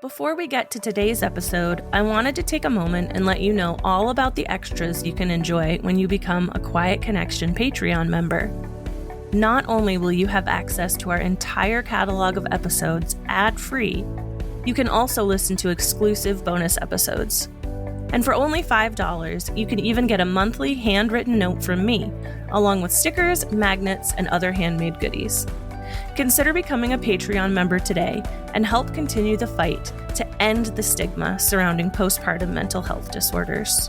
Before we get to today's episode, I wanted to take a moment and let you know all about the extras you can enjoy when you become a Quiet Connection Patreon member. Not only will you have access to our entire catalog of episodes ad-free, you can also listen to exclusive bonus episodes. And for only $5, you can even get a monthly handwritten note from me, along with stickers, magnets, and other handmade goodies. Consider becoming a Patreon member today and help continue the fight to end the stigma surrounding postpartum mental health disorders.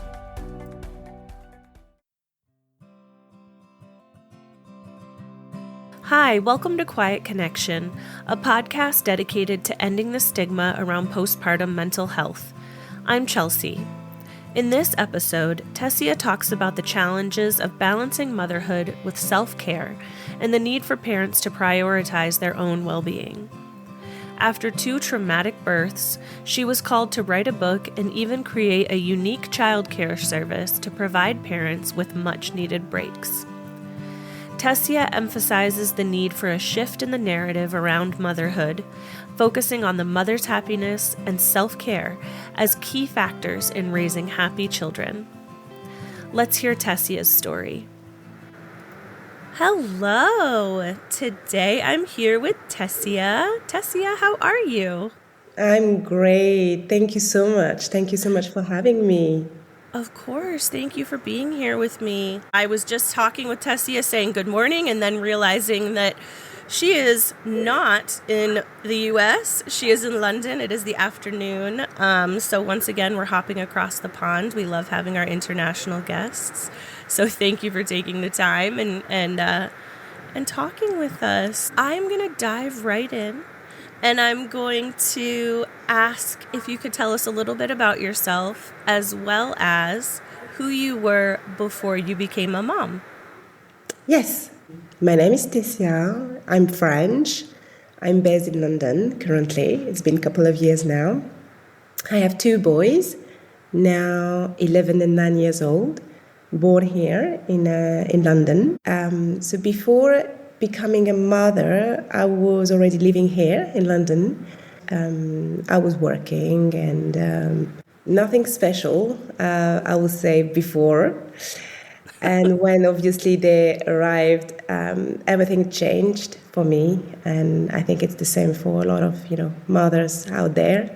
Hi, welcome to Quiet Connection, a podcast dedicated to ending the stigma around postpartum mental health. I'm Chelsea. In this episode, Tessia talks about the challenges of balancing motherhood with self-care and the need for parents to prioritize their own well-being. After 2 traumatic births, she was called to write a book and even create a unique childcare service to provide parents with much-needed breaks. Tessia emphasizes the need for a shift in the narrative around motherhood, focusing on the mother's happiness and self-care as key factors in raising happy children. Let's hear Tessia's story. Hello! Today I'm here with Tessia. Tessia, how are you? I'm great. Thank you so much. Thank you so much for having me. Of course. Thank you for being here with me. I was just talking with Tessia saying good morning and then realizing that she is not in the U.S. She is in London. It is the afternoon. So once again, we're hopping across the pond. We love having our international guests. So thank you for taking the time and talking with us. I'm going to dive right in. And I'm going to ask if you could tell us a little bit about yourself as well as who you were before you became a mom. Yes, my name is Tessia. I'm French. I'm based in London currently. It's been a couple of years now. I have 2 boys, now 11 and 9 years old, born here in London. So before becoming a mother, I was already living here in London. I was working and nothing special, I would say, before. And when obviously they arrived, everything changed for me. And I think it's the same for a lot of, mothers out there.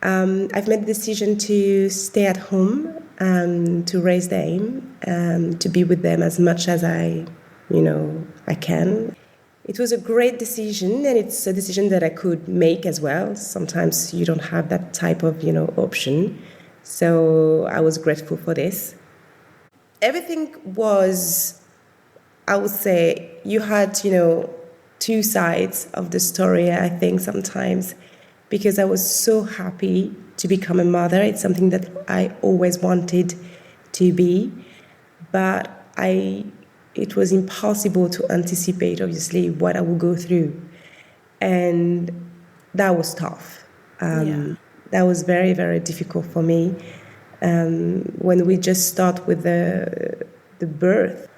I've made the decision to stay at home, to raise them, to be with them as much as I can. It was a great decision, and it's a decision that I could make as well. Sometimes you don't have that type of, option. So I was grateful for this. Everything was, I would say, you had, 2 sides of the story, I think, sometimes, because I was so happy to become a mother. It's something that I always wanted to be, but it was impossible to anticipate, obviously, what I would go through. And that was tough. That was very, very difficult for me. When we just start with the birth,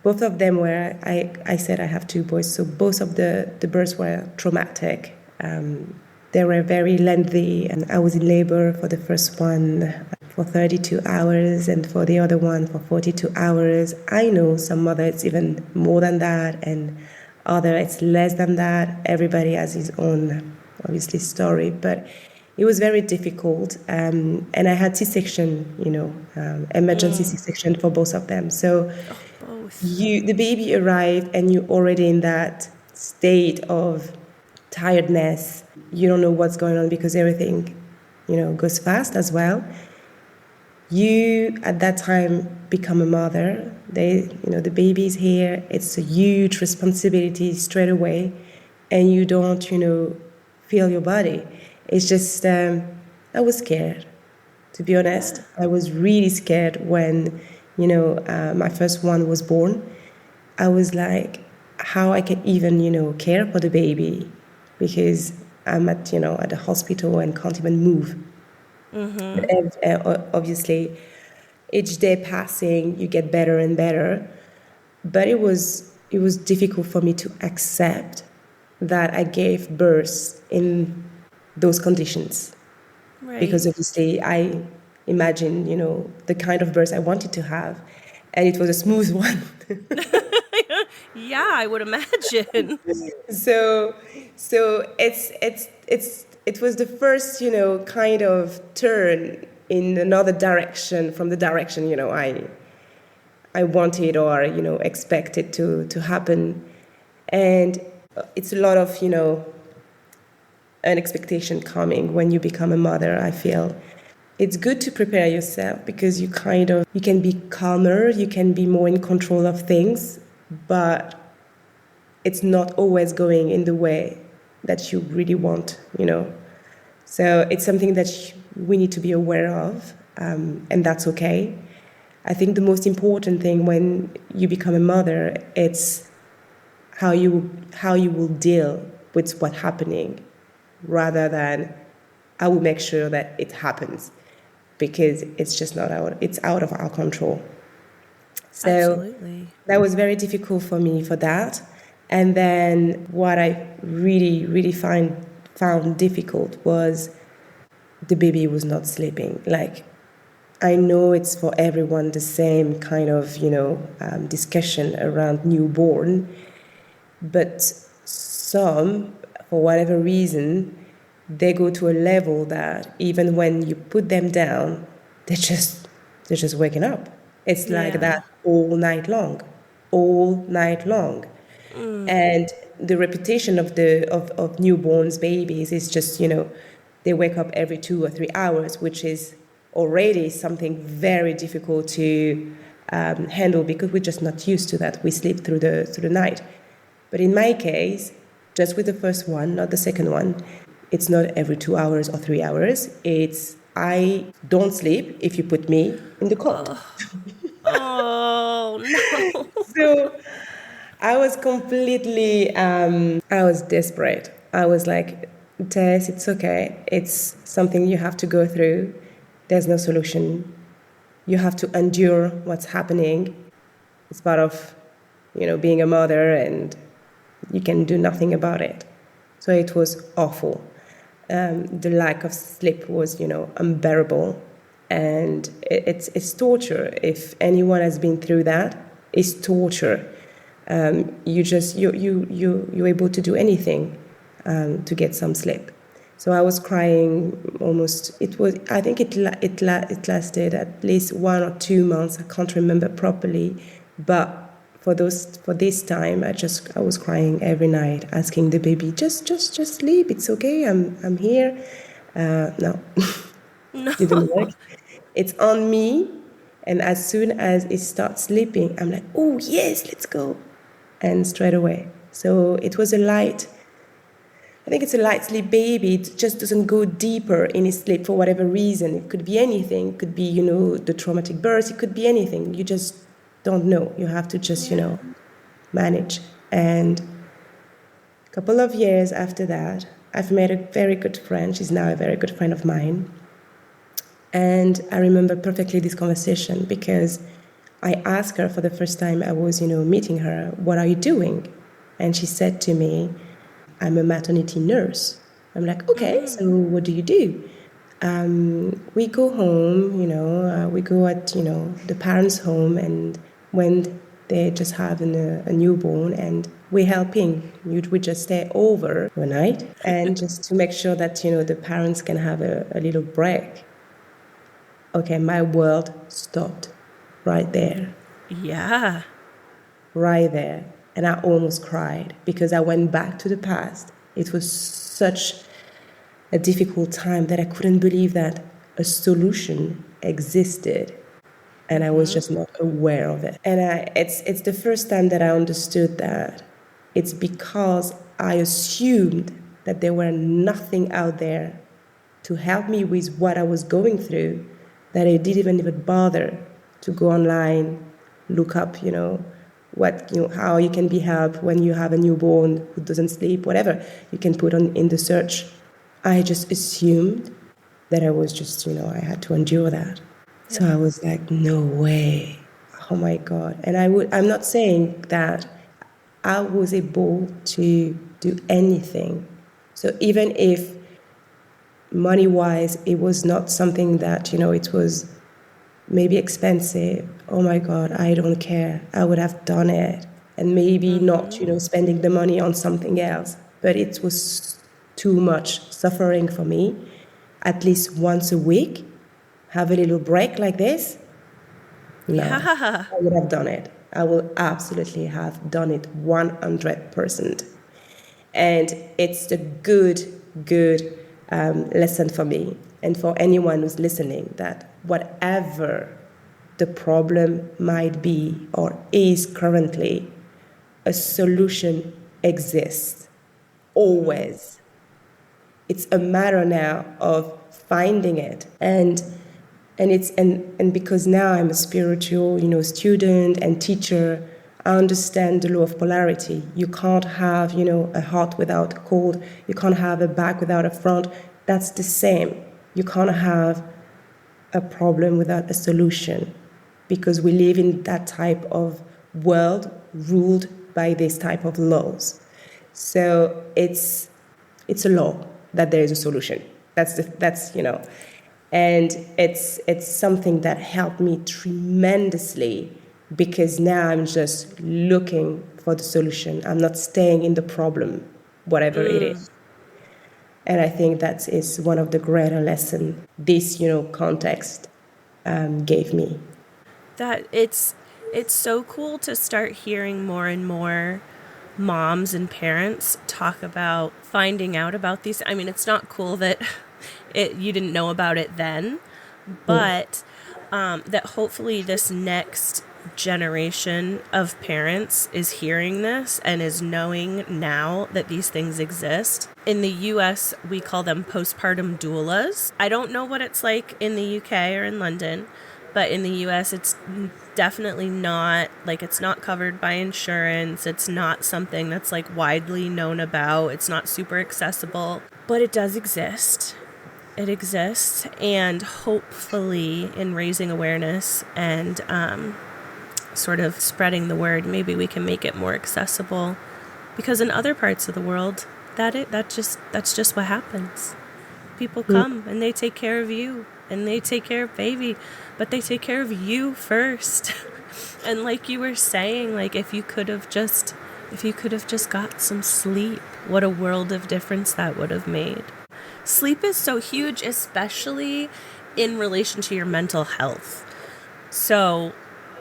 both of them were, I said I have 2 boys, so both of the births were traumatic. They were very lengthy, and I was in labor for the first one for 32 hours and for the other one for 42 hours. I know some mothers it's even more than that, and other it's less than that. Everybody has his own, obviously, story, but it was very difficult. And I had C-section, emergency C-section for both of them. So the baby arrived and you're already in that state of tiredness. You don't know what's going on because everything, goes fast as well. You, at that time, become a mother. The baby's here. It's a huge responsibility straight away, and you don't, feel your body. It's just, I was scared, to be honest. I was really scared when, my first one was born. I was like, how I can even, care for the baby, because I'm at the hospital and can't even move. And obviously, each day passing, you get better and better. But it was difficult for me to accept that I gave birth in those conditions. Right. Because obviously I imagine, the kind of birth I wanted to have, and it was a smooth one. Yeah, I would imagine. So it was the first, kind of turn in another direction from the direction, I wanted or, expected to happen. And it's a lot of, an expectation coming when you become a mother, I feel. It's good to prepare yourself because you can be calmer, you can be more in control of things, but it's not always going in the way that you really want. So it's something that we need to be aware of, and that's okay. I think the most important thing when you become a mother, it's how you will deal with what's happening, rather than I will make sure that it happens, because it's just it's out of our control. So Absolutely. that was very difficult for me for that. And then what I really, really found difficult was the baby was not sleeping. Like, I know it's for everyone the same kind of, discussion around newborn, but some, for whatever reason, they go to a level that even when you put them down, they're just waking up. It's like Yeah. that all night long. And the reputation of newborns babies is just, they wake up every 2 or 3 hours, which is already something very difficult to handle, because we're just not used to that. We sleep through the night. But in my case, just with the first one, not the second one, it's not every 2 hours or 3 hours. It's I don't sleep if you put me in the cot. Oh, no. So I was completely, I was desperate. I was like, Tess, it's okay. It's something you have to go through. There's no solution. You have to endure what's happening. It's part of, being a mother, and you can do nothing about it. So it was awful. The lack of sleep was, unbearable, and it's torture. If anyone has been through that, it's torture. You're able to do anything to get some sleep. So I was crying almost. It was. I think it lasted at least 1 or 2 months. I can't remember properly, but for this time, I was crying every night, asking the baby, just sleep. It's okay. I'm here. No, No. didn't work. It's on me, and as soon as it starts sleeping, I'm like, oh yes, let's go, and straight away. So it was I think it's a light sleep baby. It just doesn't go deeper in his sleep for whatever reason. It could be anything. It could be, the traumatic birth. It could be anything. You just don't know. You have to just, manage. And a couple of years after that, I've made a very good friend. She's now a very good friend of mine. And I remember perfectly this conversation, because I asked her for the first time I was, meeting her, what are you doing? And she said to me, I'm a maternity nurse. I'm like, okay, so what do you do? We go home, we go at, the parents' home, and when they just have a newborn, and we're helping. We just stay over one night, and just to make sure that, the parents can have a little break. Okay, my world stopped right there. Yeah. Right there. And I almost cried, because I went back to the past. It was such a difficult time that I couldn't believe that a solution existed, and I was just not aware of it. And it's the first time that I understood that it's because I assumed that there were nothing out there to help me with what I was going through, that I didn't even bother to go online, look up, how you can be helped when you have a newborn who doesn't sleep, whatever you can put on in the search. I just assumed that I was just, I had to endure that. So I was like, no way. Oh my God. And I'm not saying that I was able to do anything. So even if money-wise, it was not something that, it was maybe expensive. Oh my God, I don't care. I would have done it. And maybe not, spending the money on something else. But it was too much suffering for me. At least once a week, have a little break like this. No, Yeah. I would have done it. I will absolutely have done it 100%. And it's a good lesson for me and for anyone who's listening, that whatever the problem might be or is currently, a solution exists always. It's a matter now of finding it. And because now I'm a spiritual, student and teacher, I understand the law of polarity. You can't have, a hot without a cold. You can't have a back without a front. That's the same. You can't have a problem without a solution, because we live in that type of world ruled by this type of laws. So it's a law that there is a solution. And it's something that helped me tremendously, because now I'm just looking for the solution. I'm not staying in the problem, whatever it is. And I think that is one of the greater lessons this, context gave me. That it's so cool to start hearing more and more moms and parents talk about finding out about these. I mean, it's not cool that you didn't know about it then, but that hopefully this next generation of parents is hearing this and is knowing now that these things exist. In the US, we call them postpartum doulas. I don't know what it's like in the UK or in London, but in the US, it's definitely not, it's not covered by insurance. It's not something that's widely known about. It's not super accessible, but it does exist. It exists, and hopefully in raising awareness and sort of spreading the word, maybe we can make it more accessible, because in other parts of the world, that's just what happens. People come and they take care of you and they take care of baby, but they take care of you first. And like you were saying, if you could have just got some sleep, what a world of difference that would have made. Sleep is so huge, especially in relation to your mental health. So,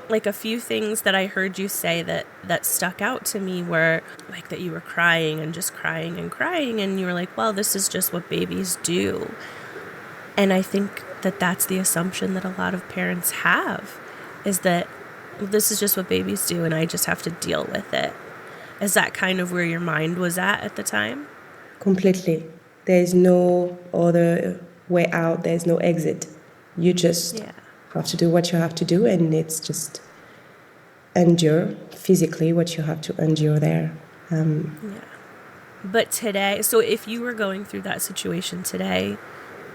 a few things that I heard you say that stuck out to me were that you were crying and just crying and crying, and you were like, well, this is just what babies do. And I think that that's the assumption that a lot of parents have, is that this is just what babies do and I just have to deal with it. Is that kind of where your mind was at the time? Completely. There's no other way out. There's no exit. You just have to do what you have to do, and it's just endure physically what you have to endure there. But today, so if you were going through that situation today,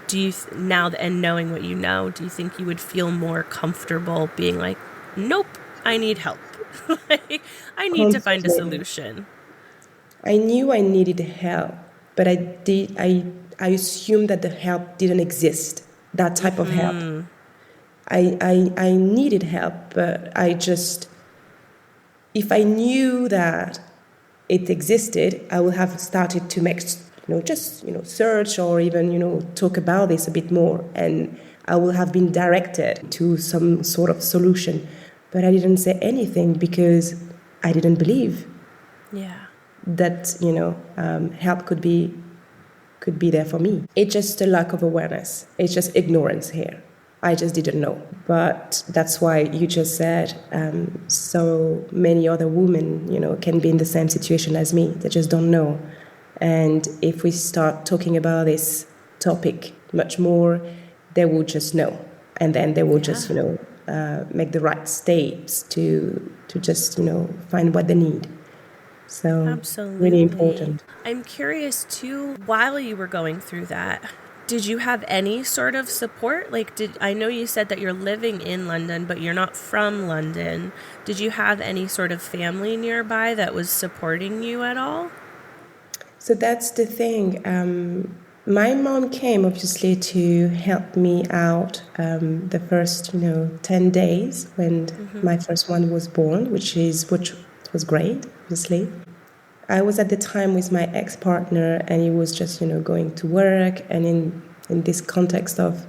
do you now, and knowing what you know, do you think you would feel more comfortable being like, nope, I need help? I need to find a solution. I knew I needed help, but I assumed that the help didn't exist, that type of help. I needed help, but if I knew that it existed, I would have started to make, search or even, talk about this a bit more, and I would have been directed to some sort of solution. But I didn't say anything because I didn't believe that, help could be there for me. It's just a lack of awareness. It's just ignorance here. I just didn't know. But that's why you just said so many other women, can be in the same situation as me. They just don't know. And if we start talking about this topic much more, they will just know. And then they will just, make the right steps to just, find what they need. So absolutely. Really important. I'm curious too, while you were going through that, did you have any sort of support? I know you said that you're living in London, but you're not from London. Did you have any sort of family nearby that was supporting you at all? So that's the thing. My mom came obviously to help me out the first, 10 days when my first one was born, which was great, obviously. I was at the time with my ex-partner, and he was just, going to work, and in this context of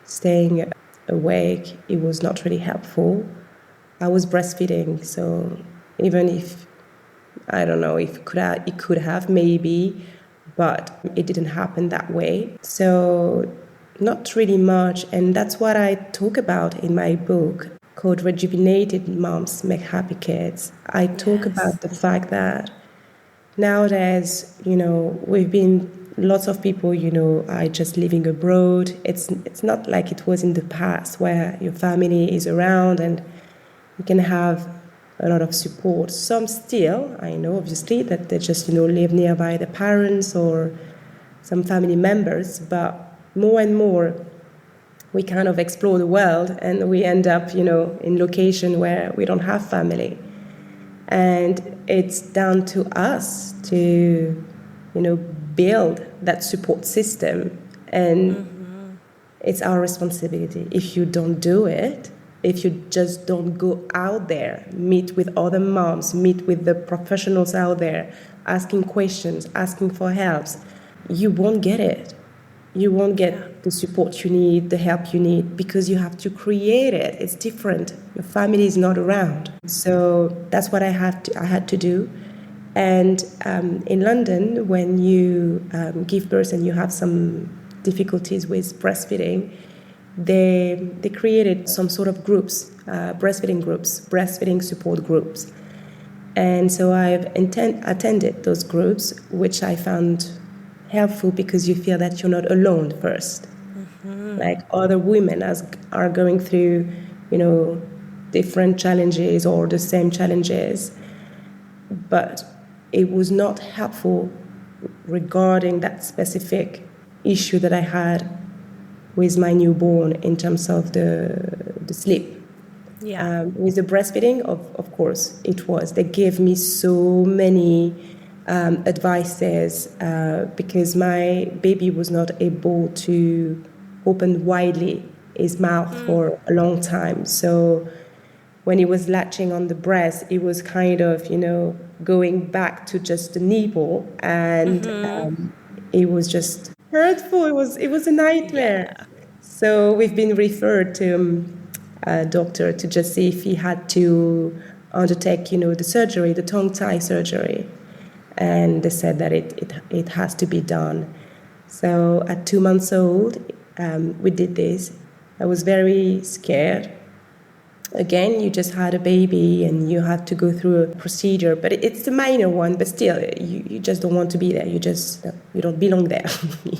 staying awake, it was not really helpful. I was breastfeeding, so even if I don't know if it could have maybe, but it didn't happen that way. So not really much, and that's what I talk about in my book called Rejuvenated Moms Make Happy Kids. I talk about the fact that nowadays, we've been lots of people, are just living abroad. It's not like it was in the past where your family is around and you can have a lot of support. Some still, I know obviously that they just, live nearby the parents or some family members, but more and more we kind of explore the world and we end up, in location where we don't have family. And it's down to us to, build that support system. And it's our responsibility. If you don't do it, if you just don't go out there, meet with other moms, meet with the professionals out there, asking questions, asking for helps, you won't get it. You won't get the support you need, the help you need, because you have to create it. It's different. Your family is not around. So that's what I had to do. And in London, when you give birth and you have some difficulties with breastfeeding, they created some sort of groups, breastfeeding support groups. And so I've attended those groups, which I found helpful because you feel that you're not alone first. Like other women are going through, different challenges or the same challenges. But it was not helpful regarding that specific issue that I had with my newborn in terms of the sleep. With the breastfeeding, of course, it was. They gave me so many advices because my baby was not able to open widely his mouth for a long time. So when he was latching on the breast, it was kind of, going back to just the nipple, and it was just hurtful. It was a nightmare. Yeah. So we've been referred to a doctor to just see if he had to undertake, the surgery, the tongue tie surgery. And they said that it has to be done. So at 2 months old, we did this. I was very scared. Again, you just had a baby and you had to go through a procedure, but it's a minor one, but still, you just don't want to be there. You don't belong there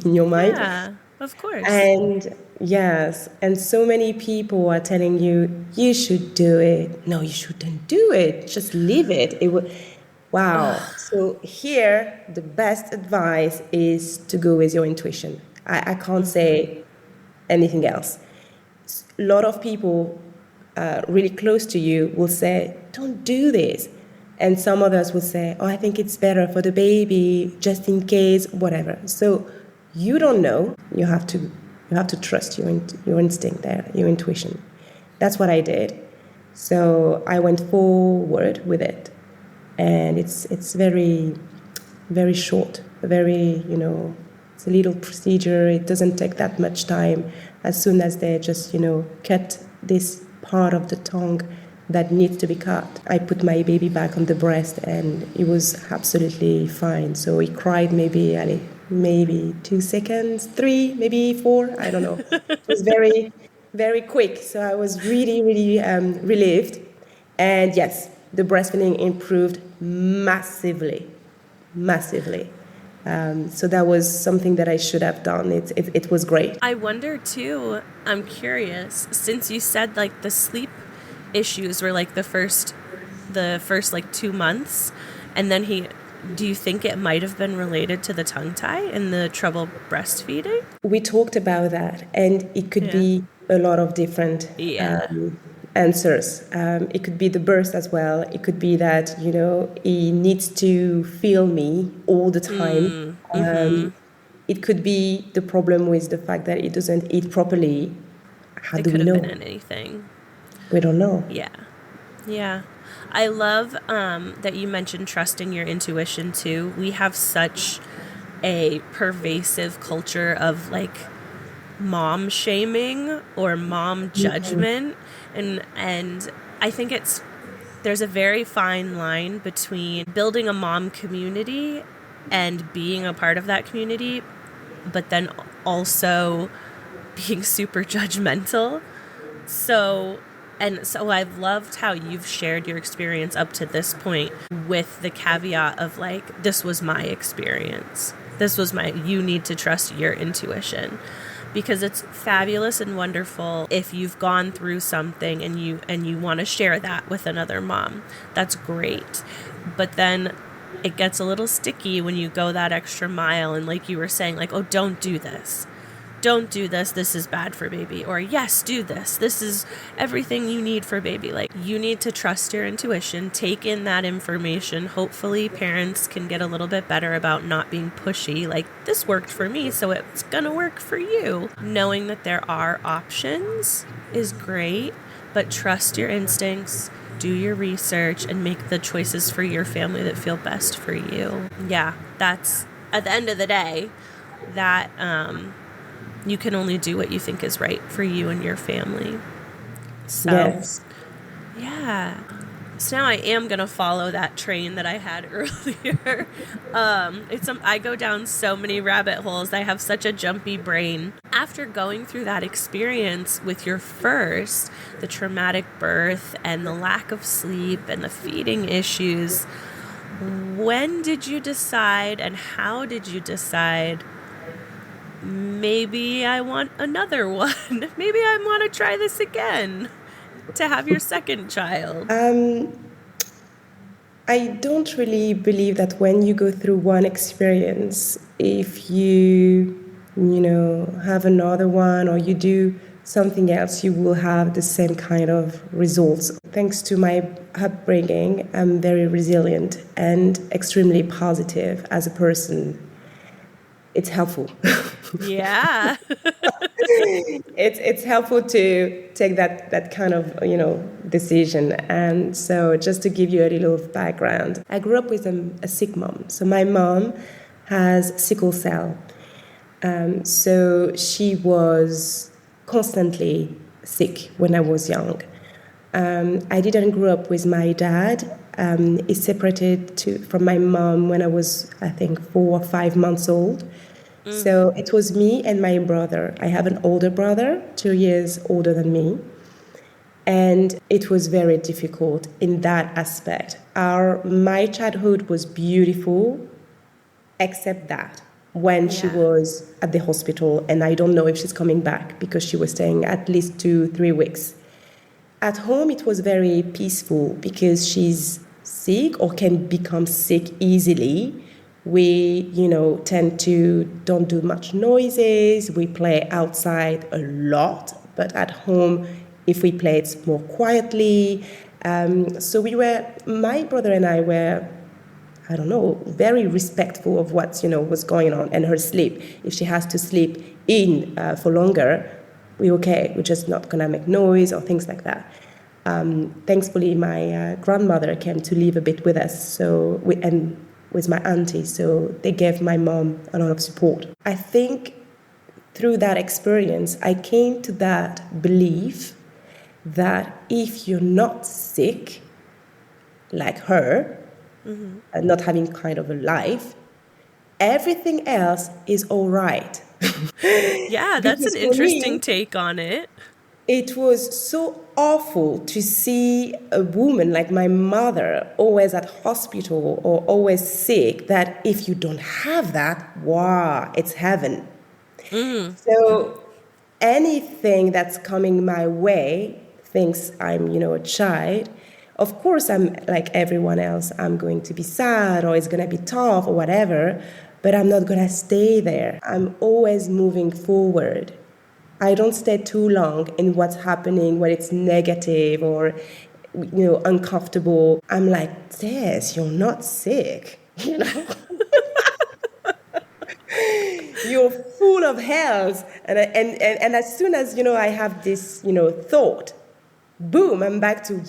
in your mind. Yeah, of course. And yes, and so many people are telling you should do it. No, you shouldn't do it. Just leave it. Wow. So here, the best advice is to go with your intuition. I can't say anything else. A lot of people really close to you will say, don't do this. And some others will say, I think it's better for the baby, just in case, whatever. So you don't know. You have to trust your instinct there, your intuition. That's what I did. So I went forward with it. And it's very, very short, very, it's a little procedure. It doesn't take that much time. As soon as they just, cut this part of the tongue that needs to be cut, I put my baby back on the breast, and it was absolutely fine. So he cried maybe 2 seconds, 3, maybe 4, I don't know. It was very, very quick. So I was really, really relieved. And yes, the breastfeeding improved massively. So that was something that I should have done. It was great. I wonder too, I'm curious, since you said like the sleep issues were like the first like 2 months, and then do you think it might have been related to the tongue tie and the trouble breastfeeding? We talked about that, and it could be a lot of different answers. It could be the birth as well. It could be that, he needs to feel me all the time. it could be the problem with the fact that it doesn't eat properly. How It do could we have know? been anything. We don't know. Yeah. Yeah. I love that you mentioned trusting your intuition too. We have such a pervasive culture of like mom shaming or mom judgment, and I think there's a very fine line between building a mom community and being a part of that community, but then also being super judgmental. So I've loved how you've shared your experience up to this point with the caveat of like, this was my experience. You need to trust your intuition, because it's fabulous and wonderful if you've gone through something and you want to share that with another mom. That's great. But then it gets a little sticky when you go that extra mile and like you were saying, like, oh, don't do this. Don't do this. This is bad for baby. Or yes, do this. This is everything you need for baby. Like, you need to trust your intuition, take in that information. Hopefully parents can get a little bit better about not being pushy. Like, this worked for me, so it's going to work for you. Knowing that there are options is great, but trust your instincts, do your research, and make the choices for your family that feel best for you. Yeah, that's at the end of the day, that, you can only do what you think is right for you and your family. So, Yes. yeah. So now I am going to follow that train that I had earlier. I go down so many rabbit holes. I have such a jumpy brain. After going through that experience with your first, the traumatic birth and the lack of sleep and the feeding issues, when did you decide and how did you decide, maybe I want another one? Maybe I want to try this again to have your second child? I don't really believe that when you go through one experience, if you have another one or you do something else, you will have the same kind of results. Thanks to my upbringing, I'm very resilient and extremely positive as a person. It's helpful. Yeah. It's helpful to take that kind of decision. And so just to give you a little background, I grew up with a sick mom. So my mom has sickle cell. So she was constantly sick when I was young. I didn't grow up with my dad. He separated from my mom when I was, I think, 4 or 5 months old. So it was me and my brother. I have an older brother, 2 years older than me. And it was very difficult in that aspect. My childhood was beautiful, except that when she was at the hospital, and I don't know if she's coming back because she was staying at least 2-3 weeks. At home, it was very peaceful because she's sick or can become sick easily. We, tend to don't do much noises. We play outside a lot, but at home, if we play, it's more quietly. So my brother and I were, I don't know, very respectful of what, was going on and her sleep. If she has to sleep in for longer, we're okay. We're just not gonna make noise or things like that. Thankfully, my grandmother came to live a bit with us, and with my auntie, so they gave my mom a lot of support. I think through that experience, I came to that belief that if you're not sick, like her, and not having kind of a life, everything else is all right. Yeah, that's an Because for interesting me, take on it. it was so awful to see a woman like my mother always at hospital or always sick, that if you don't have that, wow, it's heaven. So anything that's coming my way thinks I'm, a child. Of course, I'm like everyone else. I'm going to be sad or it's going to be tough or whatever, but I'm not going to stay there. I'm always moving forward. I don't stay too long in what's happening when it's negative or, uncomfortable. I'm like, Tess, you're not sick, you're full of health. And as soon as, I have this, thought, boom, I'm back to,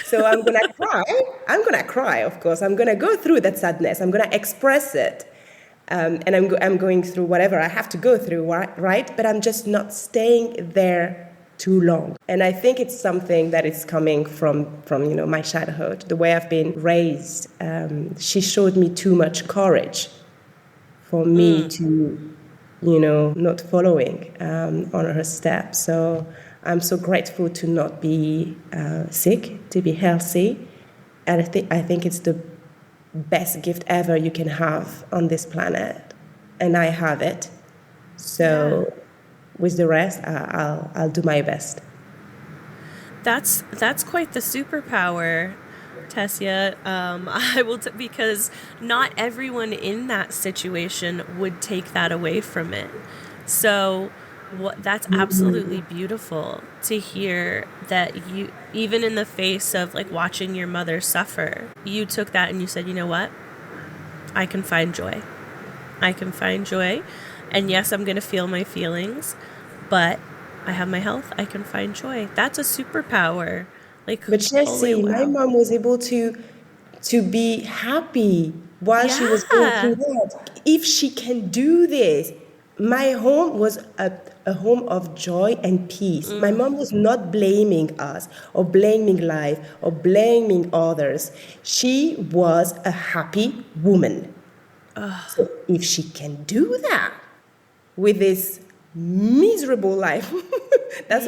So I'm going to cry. I'm going to cry, of course. I'm going to go through that sadness. I'm going to express it. And I'm going through whatever I have to go through, right? But I'm just not staying there too long. And I think it's something that is coming from my childhood, the way I've been raised. She showed me too much courage for me to, not following on her steps. So I'm so grateful to not be sick, to be healthy. And I think it's the best gift ever you can have on this planet. And I have it. So with the rest, I'll do my best. That's quite the superpower, Tessia. I will because not everyone in that situation would take that away from it. So that's absolutely beautiful to hear that you, even in the face of like watching your mother suffer, you took that and you said, you know what? I can find joy. I can find joy. And yes, I'm going to feel my feelings, but I have my health. I can find joy. That's a superpower. But Chelsea, my mom was able to be happy while she was going through that. If she can do this, my home was a home of joy and peace. My mom was not blaming us or blaming life or blaming others. She was a happy woman. So if she can do that with this miserable life, that's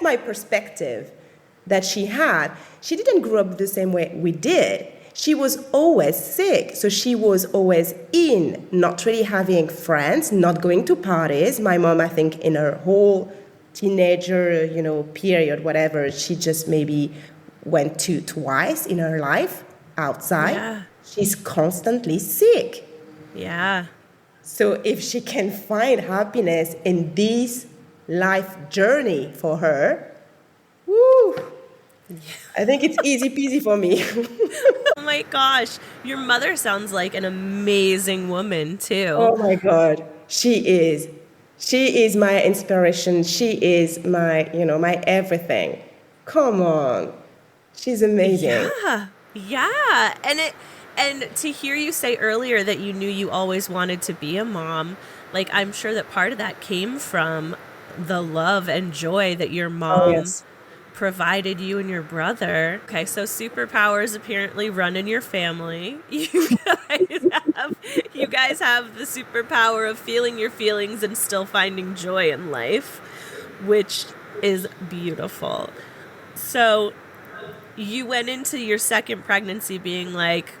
my perspective that she had. She didn't grow up the same way we did. She was always sick, so she was always not really having friends, not going to parties. My mom, I think, in her whole teenager, period, whatever, she just maybe went to twice in her life outside. Yeah. She's constantly sick. Yeah. So if she can find happiness in this life journey for her, woo, I think it's easy peasy for me. Oh my gosh. Your mother sounds like an amazing woman too. Oh my God. She is. She is my inspiration. She is my, my everything. Come on. She's amazing. Yeah. And to hear you say earlier that you knew you always wanted to be a mom, like I'm sure that part of that came from the love and joy that your mom provided you and your brother. Okay, so superpowers apparently run in your family. You guys have the superpower of feeling your feelings and still finding joy in life, which is beautiful. So you went into your second pregnancy being like,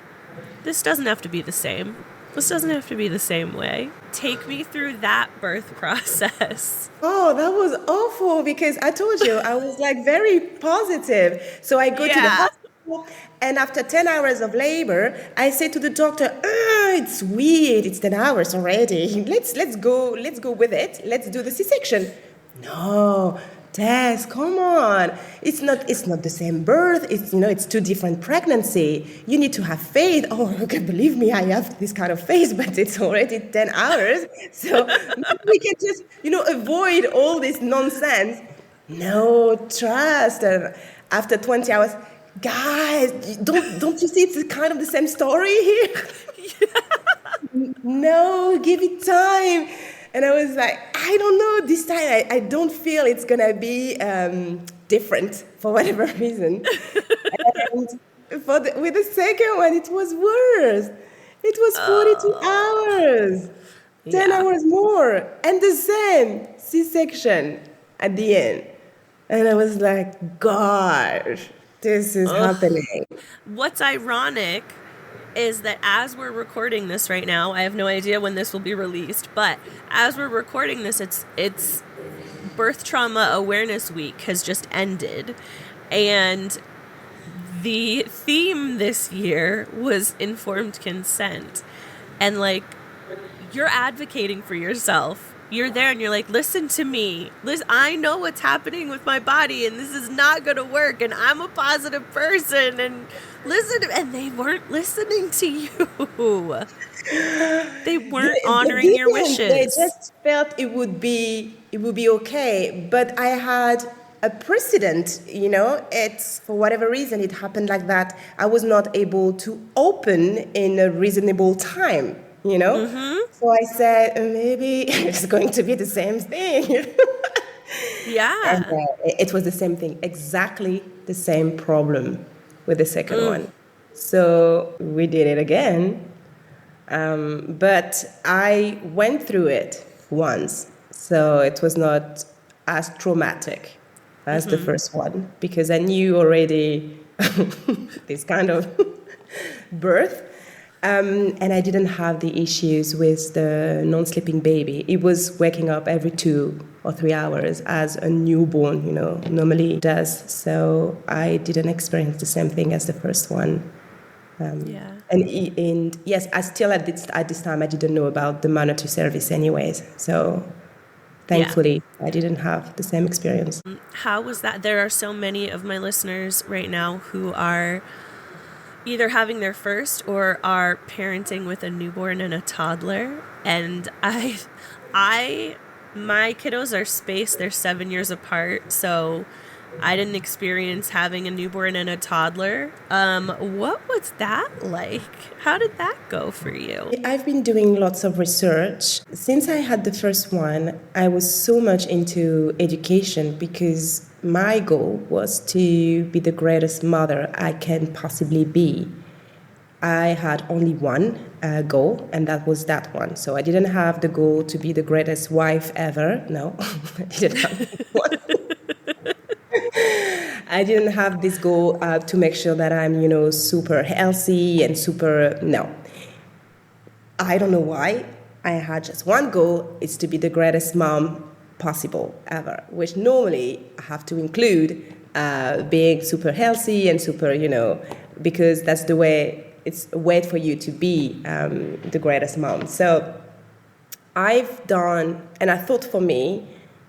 this doesn't have to be the same. This doesn't have to be the same way. Take me through that birth process. Oh, that was awful because I told you I was like very positive. So I go to the hospital and after 10 hours of labor, I say to the doctor, it's weird. It's 10 hours already. Let's go with it. Let's do the C-section. No, Tess, come on. It's not the same birth. It's two different pregnancy. You need to have faith. Oh, okay, believe me, I have this kind of faith, but it's already 10 hours. So we can just, avoid all this nonsense. No, trust. And after 20 hours, guys, don't you see it's kind of the same story here? No, give it time. And I was like, I don't know, this time I don't feel it's going to be different for whatever reason. And with the second one, it was worse. It was 42 hours, 10 hours more, and the same C-section at the end. And I was like, gosh, this is happening. What's ironic is that as we're recording this right now, I have no idea when this will be released, but as we're recording this, it's Birth Trauma Awareness Week has just ended, and the theme this year was informed consent. And like, you're advocating for yourself. You're there and you're like, listen to me. Listen, I know what's happening with my body and this is not going to work and I'm a positive person and listen, and they weren't listening to you. They weren't They honoring your didn't. They wishes. just felt it would be okay. But I had a precedent, it's for whatever reason it happened like that. I was not able to open in a reasonable time. So I said, maybe it's going to be the same thing. And Yeah. it was the same thing, exactly the same problem with the second one. So we did it again. But I went through it once, so it was not as traumatic as the first one because I knew already this kind of birth. And I didn't have the issues with the non-sleeping baby. It was waking up every 2 or 3 hours as a newborn, normally does. So I didn't experience the same thing as the first one. Yeah. And yes, I still at this time I didn't know about the monitor service anyways. So thankfully I didn't have the same experience. How was that? There are so many of my listeners right now who are either having their first or are parenting with a newborn and a toddler. And my kiddos are spaced. They're 7 years apart. So I didn't experience having a newborn and a toddler. What was that like? How did that go for you? I've been doing lots of research. Since I had the first one, I was so much into education because my goal was to be the greatest mother I can possibly be. I had only one goal, and that was that one. So I didn't have the goal to be the greatest wife ever. No, I didn't have one. I didn't have this goal to make sure that I'm, super healthy and super. No. I don't know why. I had just one goal: it's to be the greatest mom possible ever, which normally I have to include being super healthy and super, because that's the way. It's a way for you to be the greatest mom. So I've done, and I thought for me,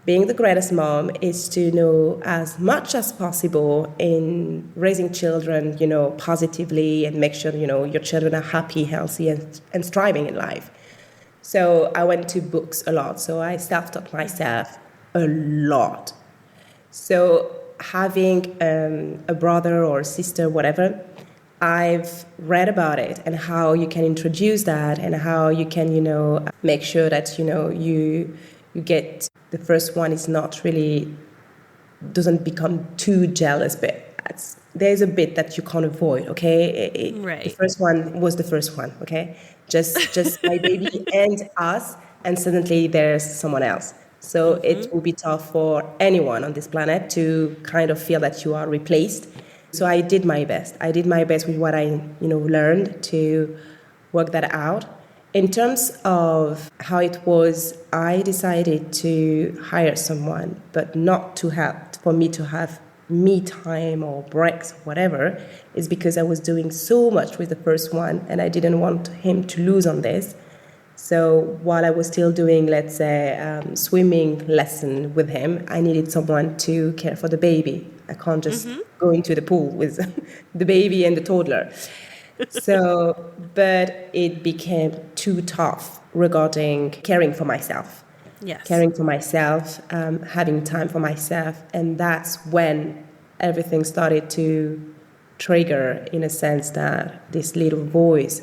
being the greatest mom is to know as much as possible in raising children, positively and make sure, your children are happy, healthy, and thriving in life. So I went to books a lot. So I self-taught myself a lot. So having a brother or sister, whatever, I've read about it and how you can introduce that and how you can, make sure that, you get the first one is not really, doesn't become too jealous, but there's a bit that you can't avoid, okay? Right. The first one was the first one, okay? Just my baby and us, and suddenly there's someone else. So it will be tough for anyone on this planet to kind of feel that you are replaced. So I did my best. I did my best with what I, learned to work that out. In terms of how it was, I decided to hire someone, but not to have, for me to have me time or breaks, whatever. It's because I was doing so much with the first one and I didn't want him to lose on this. So while I was still doing, let's say, swimming lesson with him, I needed someone to care for the baby. I can't just go into the pool with the baby and the toddler. So, but it became too tough regarding caring for myself. Yes. Caring for myself, having time for myself. And that's when everything started to trigger, in a sense that this little voice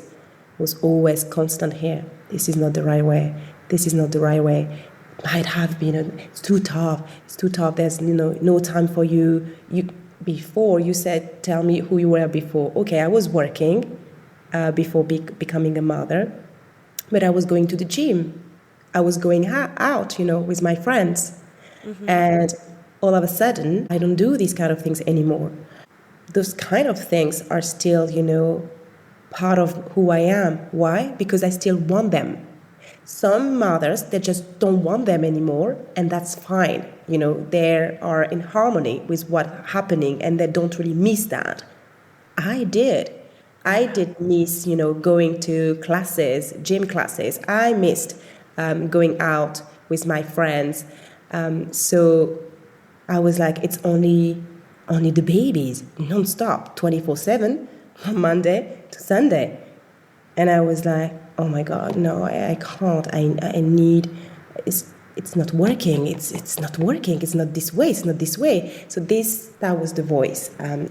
was always constant here. This is not the right way. This is not the right way. Might have been, it's too tough. It's too tough. There's, no time for you. Before you said, tell me who you were before. Okay, I was working before becoming a mother, but I was going to the gym. I was going out, with my friends. And all of a sudden, I don't do these kind of things anymore. Those kind of things are still, part of who I am. Why? Because I still want them. Some mothers, they just don't want them anymore, and that's fine. They are in harmony with what's happening, and they don't really miss that. I did. I did miss, going to classes, gym classes. I missed going out with my friends. So I was like, it's only the babies, nonstop, 24/7. from Monday to Sunday. And I was like, oh my God, no, I can't. I need, it's not working. It's not working. It's not this way. It's not this way. So that was the voice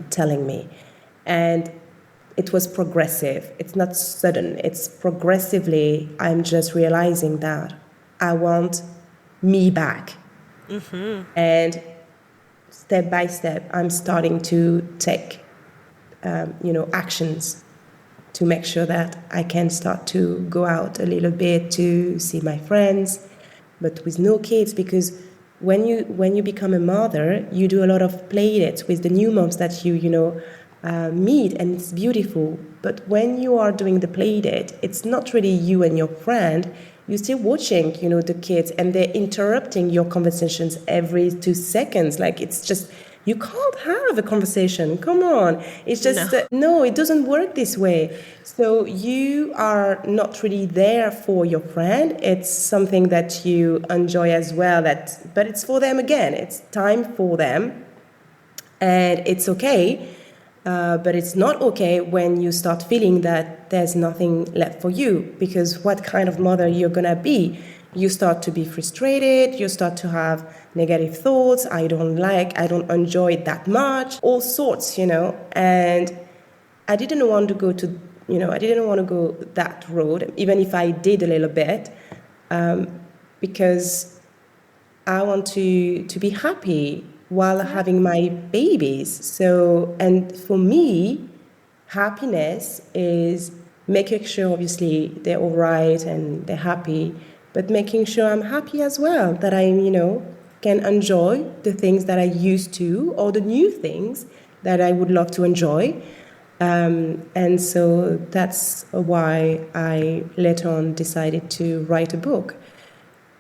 telling me. And it was progressive. It's not sudden. It's progressively, I'm just realizing that I want me back. And step by step, I'm starting to take, actions to make sure that I can start to go out a little bit to see my friends, but with no kids, because when you become a mother, you do a lot of play dates with the new moms that you meet, and it's beautiful. But when you are doing the play date, it's not really you and your friend. You're still watching, the kids, and they're interrupting your conversations every 2 seconds. Like, it's just, you can't have a conversation. Come on. It's just, no, it doesn't work this way. So you are not really there for your friend. It's something that you enjoy as well, but it's for them again. It's time for them. And it's okay. But it's not okay when you start feeling that there's nothing left for you, because what kind of mother you're gonna be? You start to be frustrated, you start to have negative thoughts, I don't enjoy it that much, all sorts, and I didn't want to go that road, even if I did a little bit, because I want to be happy while having my babies. So, and for me, happiness is making sure, obviously, they're all right and they're happy, but making sure I'm happy as well, that I, can enjoy the things that I used to, or the new things that I would love to enjoy. And so that's why I later on decided to write a book,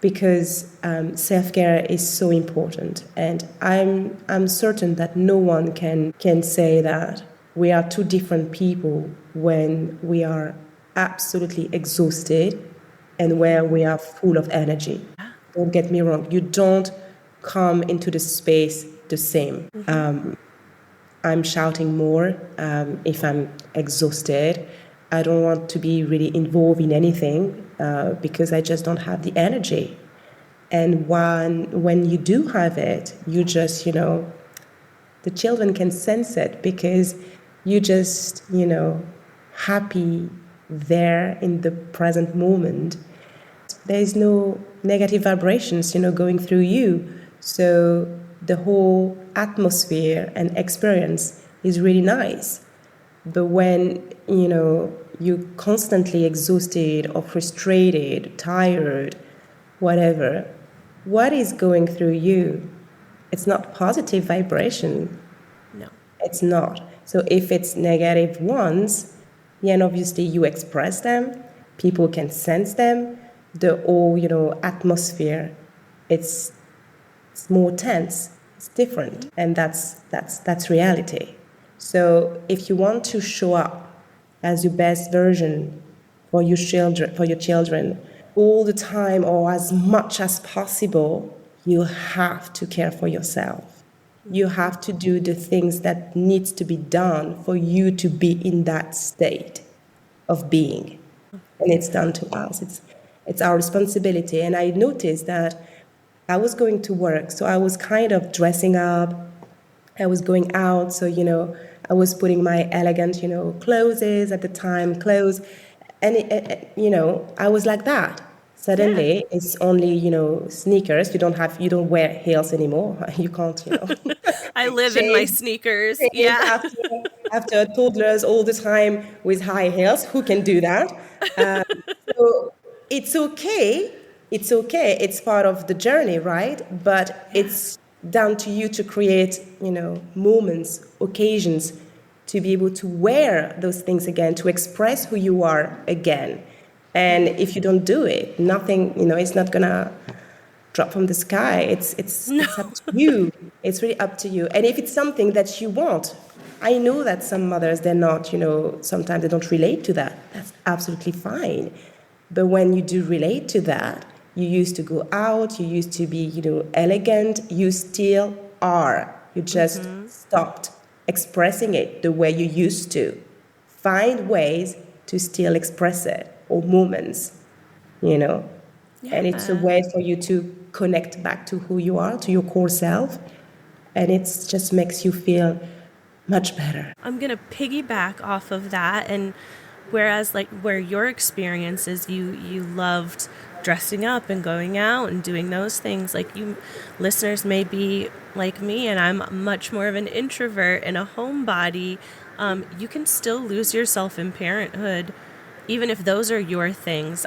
because self-care is so important. And I'm certain that no one can say that we are two different people when we are absolutely exhausted and where we are full of energy. Don't get me wrong, you don't come into the space the same. I'm shouting more if I'm exhausted. I don't want to be really involved in anything because I just don't have the energy. And when you do have it, you just, the children can sense it, because you just, happy there in the present moment. There is no negative vibrations, going through you. So the whole atmosphere and experience is really nice. But when, you're constantly exhausted or frustrated, tired, whatever, what is going through you? It's not positive vibration. No. It's not. So if it's negative ones, then obviously you express them, people can sense them, the whole, atmosphere, it's more tense, it's different, and that's reality. So if you want to show up as your best version for your children all the time, or as much as possible, you have to care for yourself. You have to do the things that needs to be done for you to be in that state of being. And it's down to us. It's our responsibility. And I noticed that I was going to work, so I was kind of dressing up. I was going out, so, I was putting my elegant, clothes at the time, and, I was like that. Suddenly, it's only, sneakers. You don't wear heels anymore. You can't, I live in my sneakers. change Yeah. after toddlers all the time with high heels. Who can do that? So it's okay. It's okay. It's part of the journey, right? But it's down to you to create, moments, occasions to be able to wear those things again, to express who you are again. And if you don't do it, nothing, it's not gonna drop from the sky. It's up to you. It's really up to you. And if it's something that you want, I know that some mothers, they're not, sometimes they don't relate to that. That's absolutely fine. But when you do relate to that, you used to go out, you used to be, elegant, you still are. You just stopped expressing it the way you used to find ways to still express it, or moments, you know. And it's a way for you to connect back to who you are, to your core self. And it just makes you feel much better. I'm going to piggyback off of that. And whereas like where your experience is, you loved dressing up and going out and doing those things, like you listeners may be like me, and I'm much more of an introvert and a homebody. You can still lose yourself in parenthood, even if those are your things.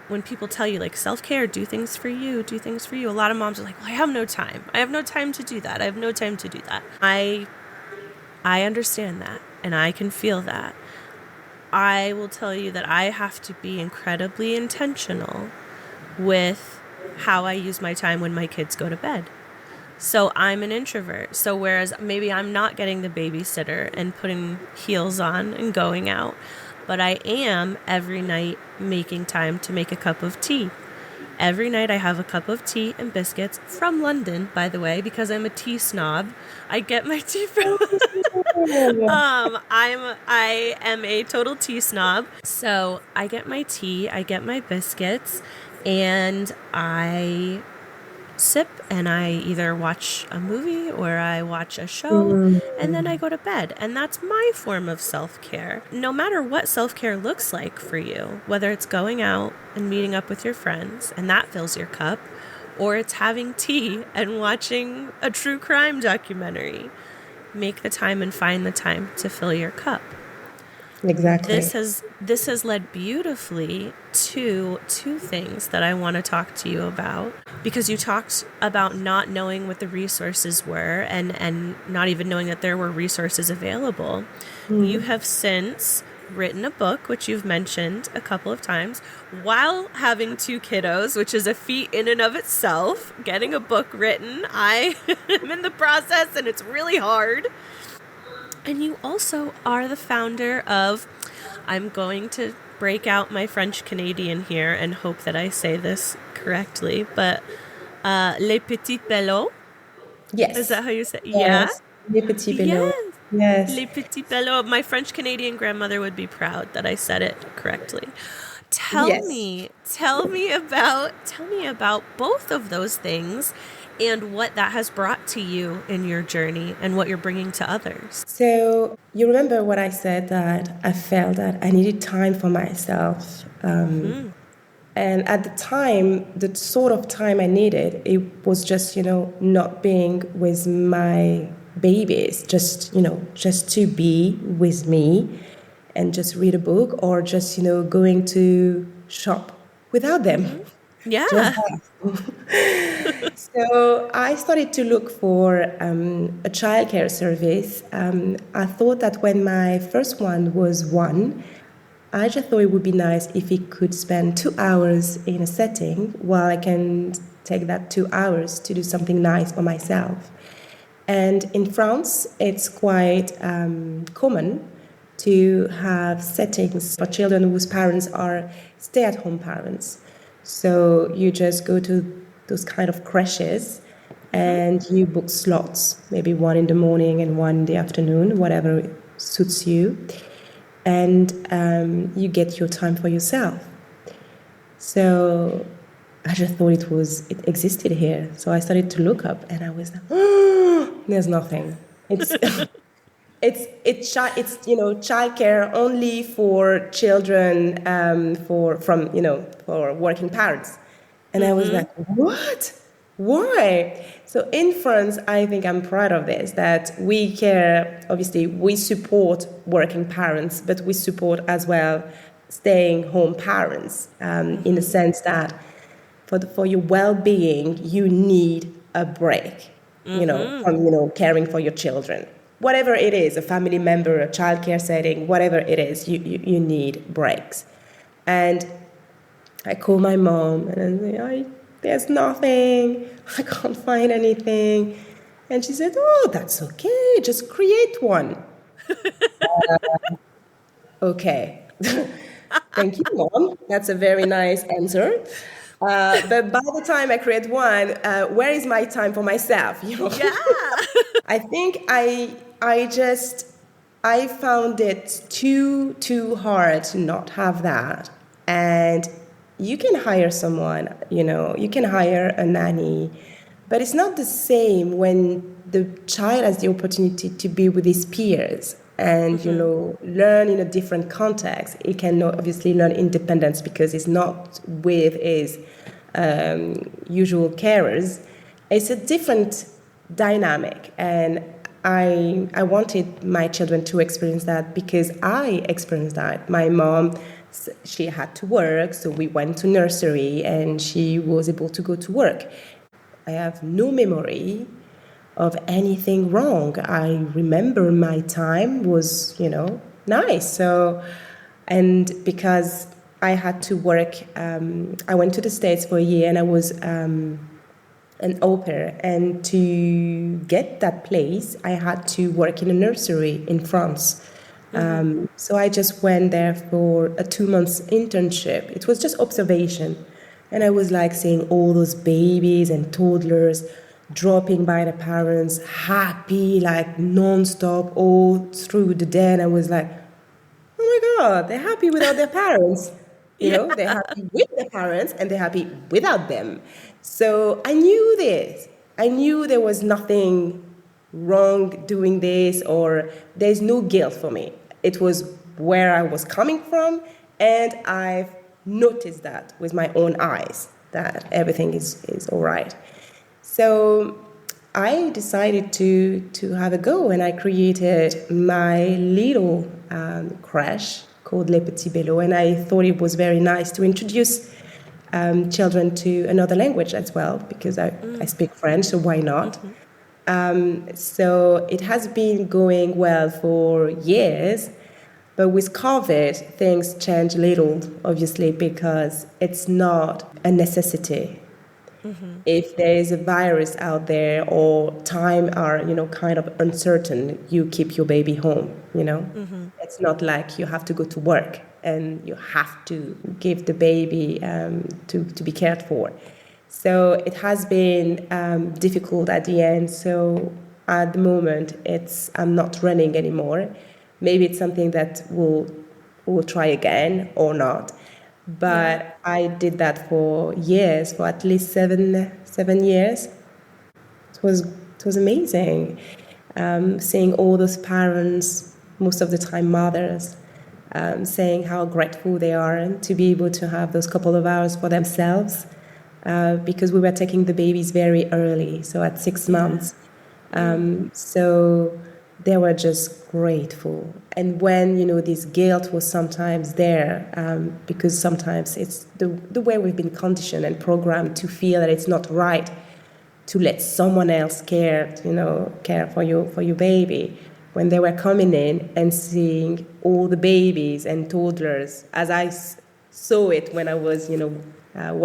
When people tell you like self-care, do things for you, a lot of moms are like, well, I have no time to do that. I understand that, and I can feel that. I will tell you that I have to be incredibly intentional with how I use my time when my kids go to bed. So I'm an introvert. So whereas maybe I'm not getting the babysitter and putting heels on and going out, but I am every night making time to make a cup of tea. Every night I have a cup of tea and biscuits from London, by the way, because I'm a tea snob. I get my tea from I am a total tea snob. So I get my tea, I get my biscuits, and I sip, and I either watch a movie or I watch a show, and then I go to bed. And that's my form of self-care. No matter what self-care looks like for you, whether it's going out and meeting up with your friends and that fills your cup, or it's having tea and watching a true crime documentary, make the time and find the time to fill your cup. Exactly. This has led beautifully to two things that I want to talk to you about, because you talked about not knowing what the resources were and not even knowing that there were resources available. You have since written a book, which you've mentioned a couple of times, while having two kiddos, which is a feat in and of itself. Getting a book written, I am in the process, and it's really hard. And you also are the founder of, I'm going to break out my French Canadian here and hope that I say this correctly, but Les Petits Belots? Yes. Is that how you say it? Yes. Les Petits Belots. Yes. Yes. Les Petits Belots. My French Canadian grandmother would be proud that I said it correctly. Tell me about both of those things and what that has brought to you in your journey and what you're bringing to others. So you remember what I said, that I felt that I needed time for myself. And at the time, the sort of time I needed, it was just, not being with my babies, just to be with me and just read a book, or just, going to shop without them. Yeah. So I started to look for a childcare service. I thought that when my first one was one, I just thought it would be nice if he could spend 2 hours in a setting while I can take that 2 hours to do something nice for myself. And in France, it's quite common to have settings for children whose parents are stay-at-home parents. So you just go to those kind of creches and you book slots, maybe one in the morning and one in the afternoon, whatever suits you. And you get your time for yourself. So I just thought it existed here. So I started to look up, and I was like, oh, there's nothing. It's childcare only for children, for working parents. And I was like, what? Why? So in France, I think I'm proud of this, that we care, obviously, we support working parents, but we support as well staying home parents, in the sense that for your well-being, you need a break, from, caring for your children. Whatever it is, a family member, a childcare setting, whatever it is, you need breaks. And I call my mom and I say, there's nothing, I can't find anything. And she said, oh, that's okay, just create one. Okay. Thank you, Mom. That's a very nice answer. But by the time I create one, where is my time for myself? Yeah. I think I I found it too hard to not have that. And you can hire someone, you can hire a nanny, but it's not the same when the child has the opportunity to be with his peers and, learn in a different context. He can obviously learn independence because he's not with his usual carers. It's a different dynamic, and I wanted my children to experience that because I experienced that. My mom, she had to work, so we went to nursery and she was able to go to work. I have no memory of anything wrong. I remember my time was, nice. So, and because I had to work, I went to the States for a year and I was an au pair. And to get that place, I had to work in a nursery in France. So I just went there for a 2 months internship. It was just observation. And I was like seeing all those babies and toddlers dropping by the parents, happy, like nonstop all through the day. And I was like, oh my God, they're happy without their parents. Yeah. They're happy with their parents and they're happy without them. So I knew this. I knew there was nothing wrong doing this, or there's no guilt for me. It was where I was coming from, and I've noticed that with my own eyes that everything is all right. So I decided to have a go, and I created my little creche called Les Petits Belots, and I thought it was very nice to introduce children to another language as well, because I speak French, so why not? So it has been going well for years, but with COVID, things changed a little, obviously, because it's not a necessity. If there is a virus out there or time are, kind of uncertain, you keep your baby home, It's not like you have to go to work and you have to give the baby to be cared for. So it has been difficult at the end. So at the moment, I'm not running anymore. Maybe it's something that we'll try again or not. But I did that for years, for at least seven years. It was amazing, seeing all those parents, most of the time mothers, saying how grateful they are to be able to have those couple of hours for themselves, because we were taking the babies very early, so at 6 months. So they were just grateful. And when, this guilt was sometimes there, because sometimes it's the way we've been conditioned and programmed to feel that it's not right to let someone else care for your baby. When they were coming in and seeing all the babies and toddlers, as I saw it when I was,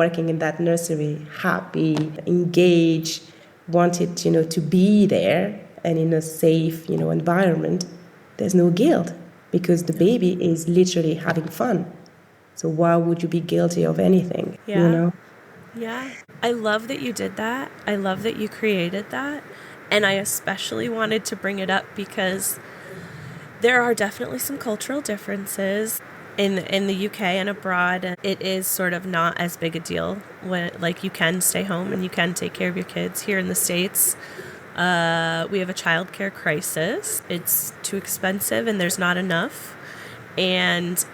working in that nursery, happy, engaged, wanted, to be there and in a safe, environment, there's no guilt because the baby is literally having fun. So why would you be guilty of anything, Yeah. Yeah. I love that you did that. I love that you created that. And I especially wanted to bring it up because there are definitely some cultural differences in the UK and abroad. It is sort of not as big a deal when, like, you can stay home and you can take care of your kids. Here in the States, we have a childcare crisis. It's too expensive and there's not enough. And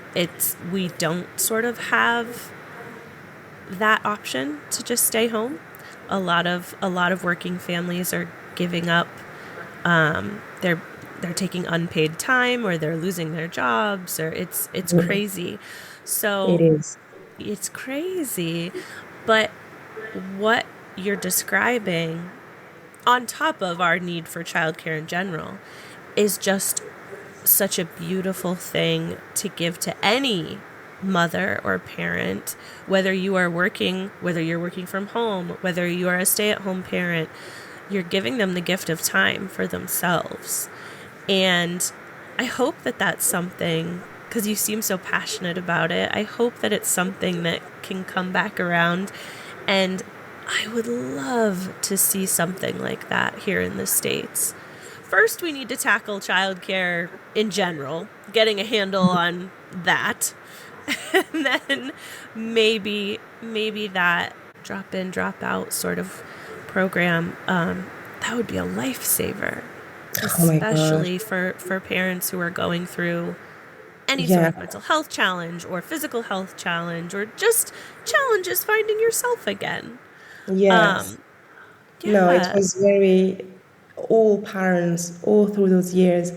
we don't sort of have that option to just stay home. A lot of working families are giving up. They're taking unpaid time, or they're losing their jobs, or it's crazy. So It is. it's crazy. But what you're describing, on top of our need for childcare in general, is just such a beautiful thing to give to any mother or parent, whether you're working from home, whether you are a stay-at-home parent. You're giving them the gift of time for themselves. And I hope that that's something, because you seem so passionate about it, I hope that it's something that can come back around. And I would love to see something like that here in the States first we need to tackle childcare in general, getting a handle on that. And then maybe that drop in, drop out sort of program, that would be a lifesaver, Oh my gosh. especially for parents who are going through any sort Yeah. of mental health challenge or physical health challenge or just challenges finding yourself again. Yes. No, it Yeah. was very, all parents, all through those years,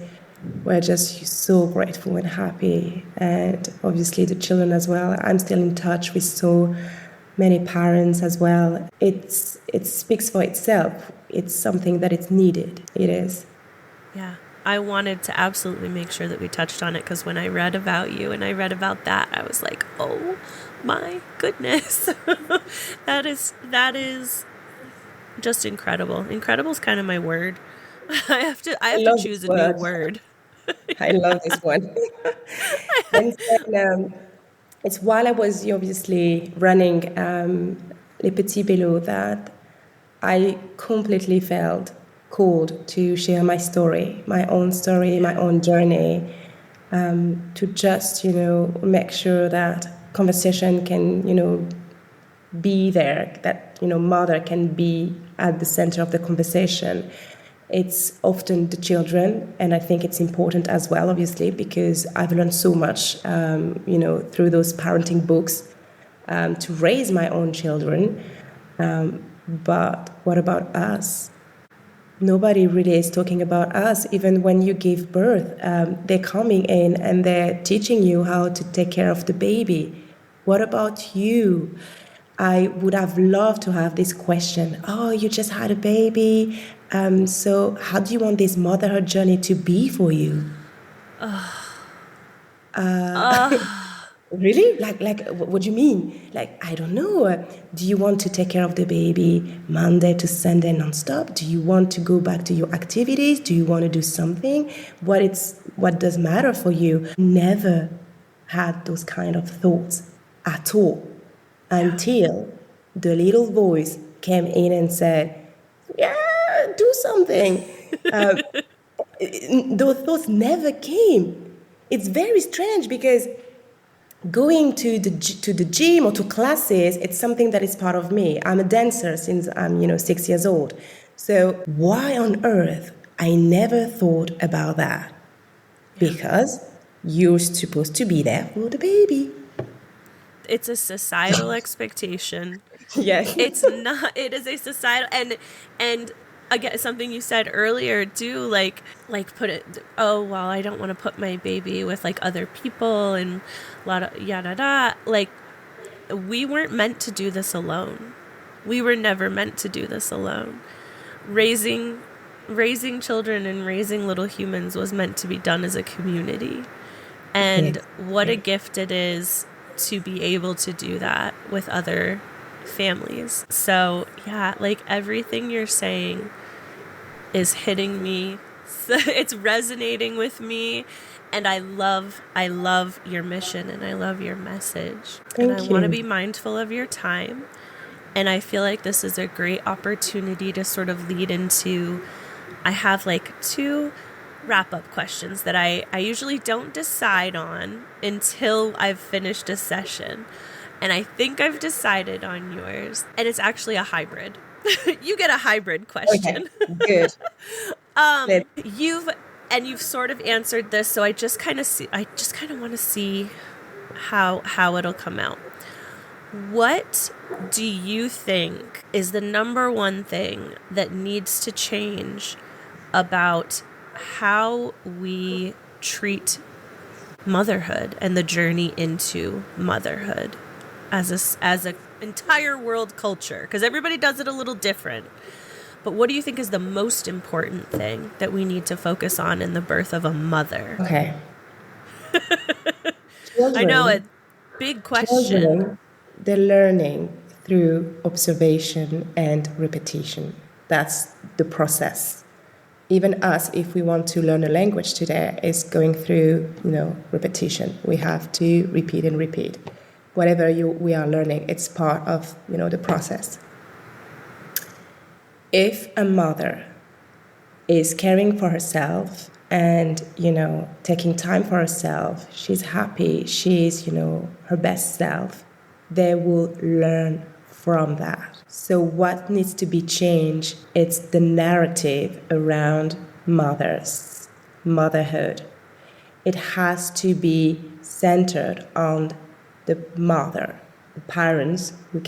were just so grateful and happy. And obviously the children as well. I'm still in touch with so many parents as well. It speaks for itself. It's something that it's needed. It is. Yeah. I wanted to absolutely make sure that we touched on it because when I read about you and I read about that, I was like, oh my goodness. that is just incredible. Incredible is kind of my word. I I have to love this choose a new word. word. I love this one. And then, it's while I was obviously running Les Petits Belots that I completely felt called to share my story, my own journey, to just, make sure that conversation can, be there, that, mother can be at the center of the conversation. It's often the children, and I think it's important as well, obviously, because I've learned so much, through those parenting books, to raise my own children. But what about us? Nobody really is talking about us. Even when you give birth, they're coming in and they're teaching you how to take care of the baby. What about you? I would have loved to have this question. Oh, you just had a baby. So how do you want this motherhood journey to be for you? Really? What do you mean? Like, I don't know. Do you want to take care of the baby Monday to Sunday nonstop? Do you want to go back to your activities? Do you want to do something? What does matter for you? Never had those kind of thoughts at all until the little voice came in and said, "Yeah, do something." Those thoughts never came. It's very strange because going to the gym or to classes, it's something that is part of me. I'm a dancer since I'm 6 years old. So why on earth I never thought about that? Because you're supposed to be there for the baby. It's a societal expectation. Yes. It's not, it is a societal, and again, something you said earlier too, like put it, oh, well, I don't want to put my baby with like other people and a lot of yada da. Like, we weren't meant to do this alone. We were never meant to do this alone. Raising children and raising little humans was meant to be done as a community. And Yes. what a gift it is to be able to do that with other families. So yeah, like everything you're saying is hitting me. It's resonating with me, and I love your mission and I love your message. And I Thank want to be you. mindful of your time. And I feel like this is a great opportunity to sort of lead into, I have like 2 wrap-up questions that I usually don't decide on until I've finished a session. And I think I've decided on yours. And it's actually a hybrid. You get a hybrid Okay, question. good. Let You've sort of answered this, so I just kind of want to see how it'll come out. What do you think is the number one thing that needs to change about how we treat motherhood and the journey into motherhood as a entire world culture? Because everybody does it a little different. But what do you think is the most important thing that we need to focus on in the birth of a mother? Okay. I know, a Children, big question. children, they're learning through observation and repetition. That's the process. Even us, if we want to learn a language today, is going through, repetition. We have to repeat and repeat. Whatever we are learning, it's part of, the process. If a mother is caring for herself and, taking time for herself, she's happy, she's, her best self, they will learn from that. So what needs to be changed? It's the narrative around motherhood. It has to be centered on the mother, the parents. We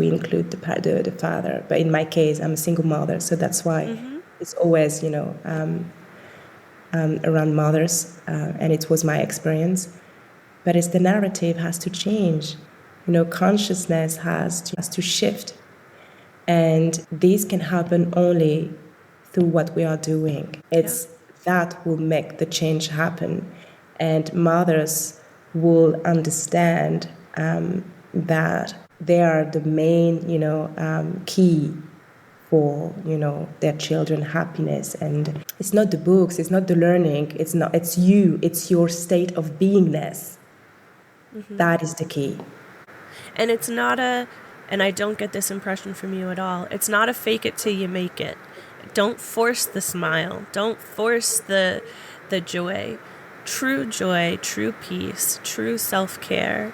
include the father, but in my case, I'm a single mother, so that's why it's always, around mothers, and it was my experience. But it's the narrative has to change. Consciousness has to shift, and this can happen only through what we are doing. It's that will make the change happen, and mothers will understand that they are the main, key for their children happiness. And it's not the books, it's not the learning, it's you, it's your state of beingness. That is the key. And it's not and I don't get this impression from you at all, it's not a fake it till you make it. Don't force the smile, don't force the joy. True peace, true self-care,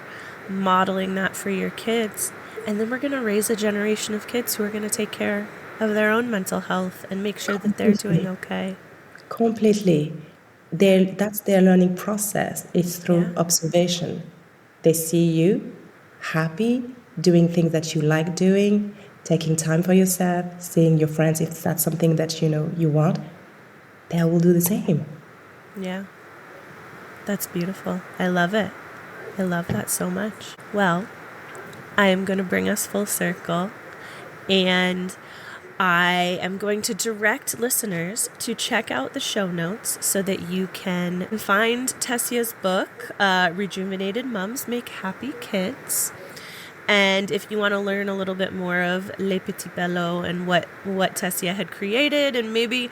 modeling that for your kids. And then we're going to raise a generation of kids who are going to take care of their own mental health and make sure that they're doing okay. Completely. That's their learning process. It's through observation. They see you happy, doing things that you like doing, taking time for yourself, seeing your friends if that's something that you want. They will do the same. Yeah. That's beautiful. I love it. I love that so much. Well, I am going to bring us full circle, and I am going to direct listeners to check out the show notes so that you can find Tessia's book, Rejuvenated Moms Make Happy Kids. And if you want to learn a little bit more of Les Petits Belots and what Tessia had created, and maybe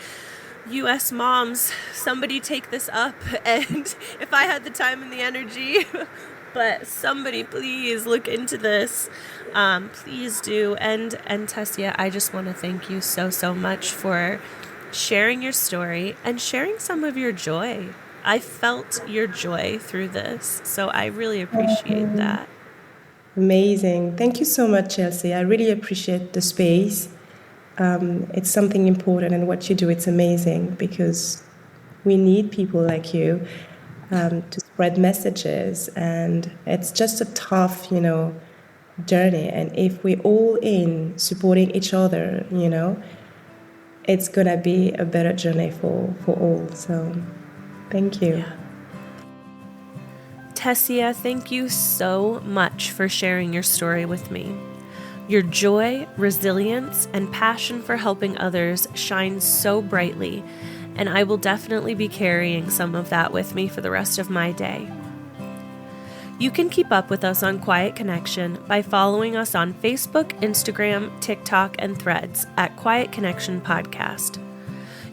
U.S. moms, somebody take this up, and if I had the time and the energy, but somebody please look into this, please do. And Tessia, I just want to thank you so much for sharing your story and sharing some of your joy. I felt your joy through this, so I really appreciate that. Amazing. Thank you so much, Chelsea. I really appreciate the space. It's something important, and what you do, it's amazing, because we need people like you to spread messages, and it's just a tough, journey. And if we're all in supporting each other, it's gonna be a better journey for all. So, thank you. Yeah. Tessia, thank you so much for sharing your story with me. Your joy, resilience, and passion for helping others shines so brightly, and I will definitely be carrying some of that with me for the rest of my day. You can keep up with us on Quiet Connection by following us on Facebook, Instagram, TikTok, and Threads at Quiet Connection Podcast.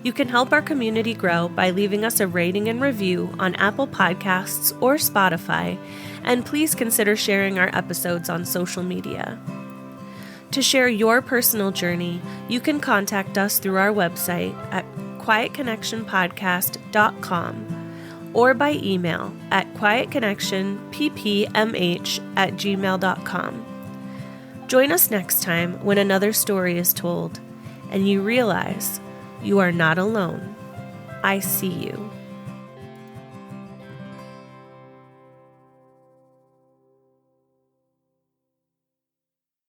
You can help our community grow by leaving us a rating and review on Apple Podcasts or Spotify, and please consider sharing our episodes on social media. To share your personal journey, you can contact us through our website at quietconnectionpodcast.com or by email at quietconnectionppmh@gmail.com. Join us next time when another story is told and you realize you are not alone. I see you.